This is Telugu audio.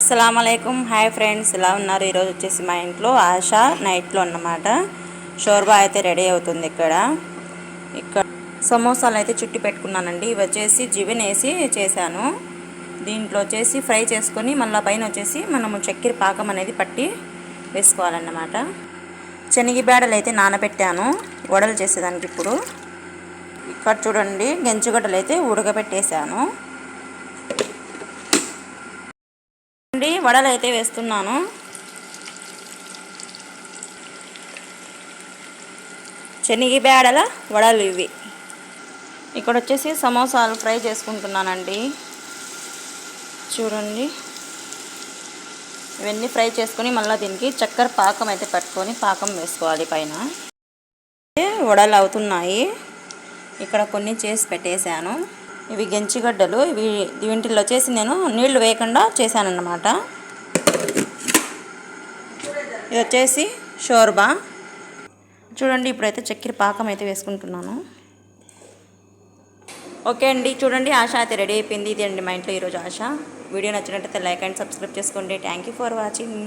అస్సలాముఅలైకుం హాయ్ ఫ్రెండ్స్, ఎలా ఉన్నారు? ఈరోజు వచ్చేసి మా ఇంట్లో ఆశా నైట్లో అన్నమాట. షోర్బా అయితే రెడీ అవుతుంది. ఇక్కడ సమోసాలు అయితే చుట్టి పెట్టుకున్నానండి. ఇవి వచ్చేసి జివెన్ వేసి చేశాను. దీంట్లో వచ్చేసి ఫ్రై చేసుకొని మళ్ళీ పైన వచ్చేసి మనము చక్కెర పాకం అనేది పట్టి వేసుకోవాలన్నమాట. శనగ బేడలు అయితే నానబెట్టాను వడలు చేసేదానికి. ఇప్పుడు ఇక్కడ చూడండి, గెంచుగడ్డలు అయితే ఉడకబెట్టేశాను. వడలు అయితే వేస్తున్నాను. శనగ బేడల వడలు ఇవి. ఇక్కడ వచ్చేసి సమోసాలు ఫ్రై చేసుకుంటున్నానండి. చూడండి, ఇవన్నీ ఫ్రై చేసుకొని మళ్ళీ దీనికి చక్కెర పాకం అయితే పట్టుకొని పాకం వేసుకోవాలి పైన. వడలు అవుతున్నాయి. ఇక్కడ కొన్ని చేసి పెట్టేశాను. ఇవి గెంచిగడ్డలు. వీటిల్లో వచ్చేసి నేను నీళ్లు వేయకుండా చేశానన్నమాట. ఇది వచ్చేసి షోర్బా. చూడండి, ఇప్పుడైతే చక్కెర పాకం అయితే వేసుకుంటున్నాను. ఓకే అండి, చూడండి ఆశ అయితే రెడీ అయిపోయింది. ఇది అండి మా ఇంట్లో ఈరోజు ఆశ. వీడియో నచ్చినట్టయితే లైక్ అండ్ సబ్స్క్రైబ్ చేసుకోండి. Thank you for watching.